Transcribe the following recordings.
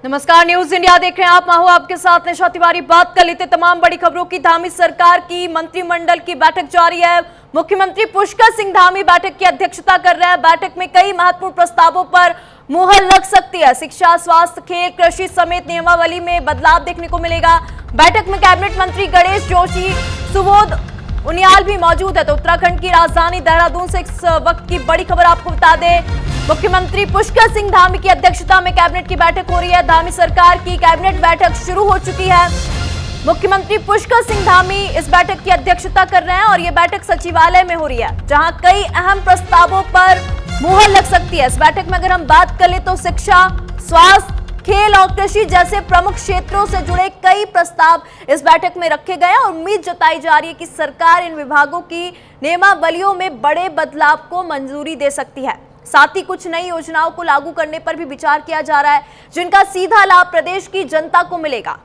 नमस्कार, news India देख रहे हैं आप। मैं हूं आपके साथ निशा तिवारी। बात कर लेते तमाम बड़ी खबरों की। धामी सरकार की मंत्रिमंडल की बैठक जारी है। मुख्यमंत्री पुष्कर सिंह धामी बैठक की अध्यक्षता कर रहे हैं। बैठक में कई महत्वपूर्ण प्रस्तावों पर मुहर लग सकती है। शिक्षा, स्वास्थ्य, खेल, कृषि समेत नियमावली में बदलाव देखने को मिलेगा। बैठक में कैबिनेट मंत्री गणेश जोशी, सुबोध उनियाल भी मौजूद है। तो उत्तराखंड की राजधानी देहरादून से इस वक्त की बड़ी खबर आपको बता दें। मुख्यमंत्री पुष्कर सिंह धामी की अध्यक्षता में कैबिनेट की बैठक हो रही है। धामी सरकार की कैबिनेट बैठक शुरू हो चुकी है। मुख्यमंत्री पुष्कर सिंह धामी इस बैठक की अध्यक्षता कर रहे हैं और यह बैठक सचिवालय में हो रही है, जहां कई अहम प्रस्तावों पर मुहर लग सकती है। इस बैठक में अगर हम बात कर ले तो शिक्षा, स्वास्थ्य, खेल और कृषि जैसे प्रमुख क्षेत्रों से जुड़े कई प्रस्ताव इस बैठक में रखे गए हैं और उम्मीद जताई जा रही है कि सरकार इन विभागों की नियमावलियों में बड़े बदलाव को मंजूरी दे सकती है। साथ ही कुछ नई योजनाओं को लागू करने पर भी विचार किया जा रहा है, जिनका सीधा लाभ प्रदेश की जनता को मिलेगा।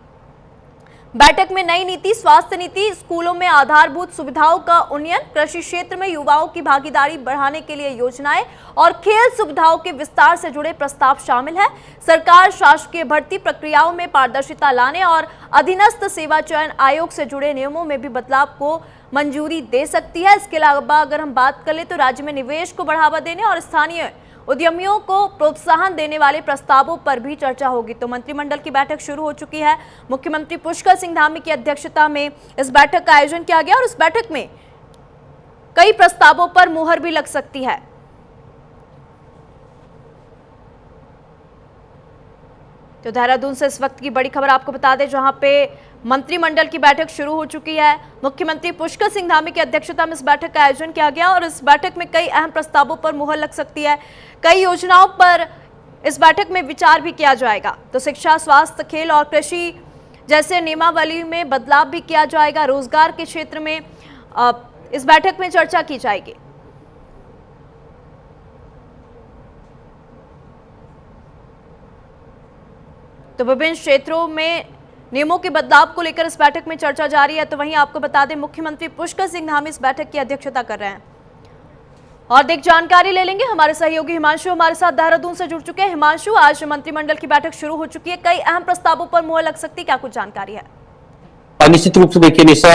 बैठक में नई नीति, स्वास्थ्य नीति, स्कूलों में आधारभूत सुविधाओं का उन्नयन, कृषि क्षेत्र में युवाओं की भागीदारी बढ़ाने के लिए योजनाएं और खेल सुविधाओं के विस्तार से जुड़े प्रस्ताव शामिल है। सरकार शासकीय भर्ती प्रक्रियाओं में पारदर्शिता लाने और अधीनस्थ सेवा चयन आयोग से जुड़े नियमों में भी बदलाव को मंजूरी दे सकती है। इसके अलावा अगर हम बात कर ले तो राज्य में निवेश को बढ़ावा देने और स्थानीय उद्यमियों को प्रोत्साहन देने वाले प्रस्तावों पर भी चर्चा होगी। तो मंत्रिमंडल की बैठक शुरू हो चुकी है। मुख्यमंत्री पुष्कर सिंह धामी की अध्यक्षता में इस बैठक का आयोजन किया गया और इस बैठक में कई प्रस्तावों पर मुहर भी लग सकती है। तो देहरादून से इस वक्त की बड़ी खबर आपको बता दें, जहां पे मंत्रिमंडल की बैठक शुरू हो चुकी है। मुख्यमंत्री पुष्कर सिंह धामी की अध्यक्षता में इस बैठक का आयोजन किया गया और इस बैठक में कई अहम प्रस्तावों पर मुहर लग सकती है। कई योजनाओं पर इस बैठक में विचार भी किया जाएगा। तो शिक्षा, स्वास्थ्य, खेल और कृषि जैसे नियमावली में बदलाव भी किया जाएगा। रोजगार के क्षेत्र में इस बैठक में चर्चा की जाएगी। तो विभिन्न क्षेत्रों में नियमों के बदलाव को लेकर इस बैठक में चर्चा जारी है। तो वहीं आपको बता दें, मुख्यमंत्री पुष्कर सिंह धामी इस बैठक की अध्यक्षता कर रहे हैं। और देख जानकारी ले लेंगे, हमारे सहयोगी हिमांशु हमारे साथ देहरादून से जुड़ चुके हैं। हिमांशु, आज मंत्रिमंडल की बैठक शुरू हो चुकी है, कई अहम प्रस्तावों पर मुहर लग सकती है, क्या कुछ जानकारी है? निश्चित रूप से देखिए निशा,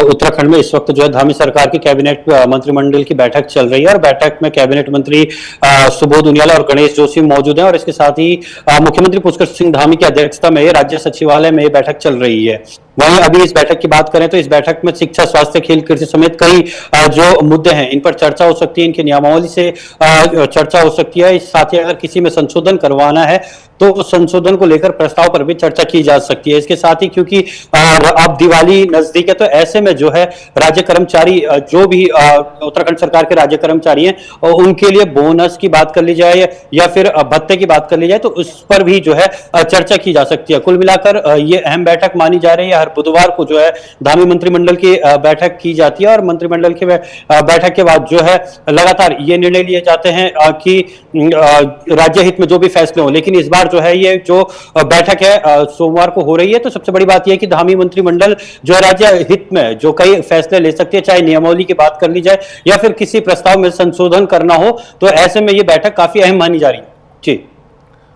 उत्तराखंड में इस वक्त जो है धामी सरकार की कैबिनेट मंत्रिमंडल की बैठक चल रही है और बैठक में कैबिनेट मंत्री सुबोध उनियाल और गणेश जोशी मौजूद हैं और इसके साथ ही मुख्यमंत्री पुष्कर सिंह धामी की अध्यक्षता में राज्य सचिवालय में बैठक चल रही है। वहीं अभी इस बैठक की बात करें तो इस बैठक में शिक्षा, स्वास्थ्य, खेल, कृषि समेत कई जो मुद्दे हैं इन पर चर्चा हो सकती है। इनकी नियमावली से चर्चा हो सकती है। साथ ही अगर किसी में संशोधन करवाना है तो संशोधन को लेकर प्रस्ताव पर भी चर्चा की जा सकती है। इसके साथ ही क्योंकि अब दिवाली नजदीक है तो ऐसे में जो है राज्य कर्मचारी जो भी उत्तराखंड सरकार के राज्य कर्मचारी हैं उनके लिए बोनस की बात कर ली जाए या फिर भत्ते की बात कर ली जाए तो उस पर भी जो है चर्चा की जा सकती है। कुल मिलाकर ये अहम बैठक मानी जा रही है। हर बुधवार को जो है धामी मंत्रिमंडल की बैठक की जाती है और मंत्रिमंडल की बैठक के बाद जो है लगातार ये निर्णय लिए जाते हैं कि राज्य हित में जो भी फैसले हो। लेकिन इस बार जो है ये जो बैठक है सोमवार को हो रही है, तो सबसे बड़ी बात यह है कि धामी मंत्रिमंडल जो राज्य हित में जो कई फैसले ले सकती है, चाहे नियमावली की बात कर ली जाए या फिर किसी प्रस्ताव में संशोधन करना हो, तो ऐसे में ये बैठक काफी अहम मानी जा रही है। जी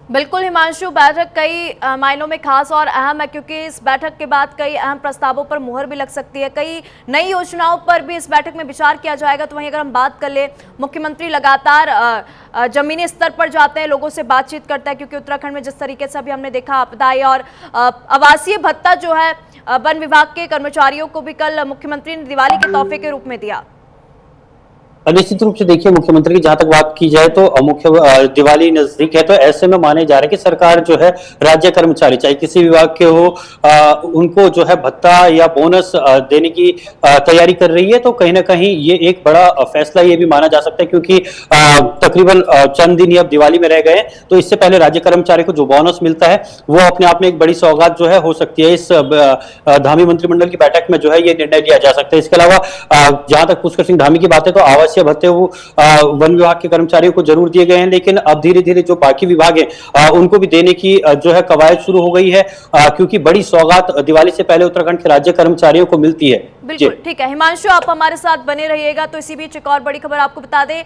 बिल्कुल हिमांशु, बैठक कई मायनों में खास और अहम है क्योंकि इस बैठक के बाद कई अहम प्रस्तावों पर मुहर भी लग सकती है। कई नई योजनाओं पर भी इस बैठक में विचार किया जाएगा। तो वहीं अगर हम बात कर ले, मुख्यमंत्री लगातार जमीनी स्तर पर जाते हैं, लोगों से बातचीत करता है, क्योंकि उत्तराखंड में जिस तरीके से अभी हमने देखा आपदाई और आवासीय भत्ता जो है वन विभाग के कर्मचारियों को भी कल मुख्यमंत्री ने दिवाली के तोहफे के रूप में दिया। निश्चित रूप से देखिए मुख्यमंत्री की जहां तक बात की जाए तो मुख्य दिवाली नजदीक है, तो ऐसे में माने जा रहे हैं कि सरकार जो है राज्य कर्मचारी चाहे किसी विभाग के हो उनको जो है भत्ता या बोनस देने की तैयारी कर रही है। तो कहीं ना कहीं ये एक बड़ा फैसला ये भी माना जा सकता है क्योंकि तकरीबन चंद दिन ही अब दिवाली में रह गए, तो इससे पहले राज्य कर्मचारी को जो बोनस मिलता है वो अपने आप में एक बड़ी सौगात जो है हो सकती है। इस धामी मंत्रिमंडल की बैठक में जो है ये निर्णय लिया जा सकता है। इसके अलावा जहां तक पुष्कर सिंह धामी की बात है तो आवासीय भत्ते वो वन विभाग के कर्मचारियों को जरूर दिए गए हैं, लेकिन अब धीरे धीरे जो बाकी विभाग हैं उनको भी देने की जो है कवायद शुरू हो गई है क्योंकि बड़ी सौगात दिवाली से पहले उत्तराखंड के राज्य कर्मचारियों को मिलती है। बिल्कुल ठीक है हिमांशु, आप हमारे साथ बने रहिएगा। तो इसी बीच एक और बड़ी खबर आपको बता दें,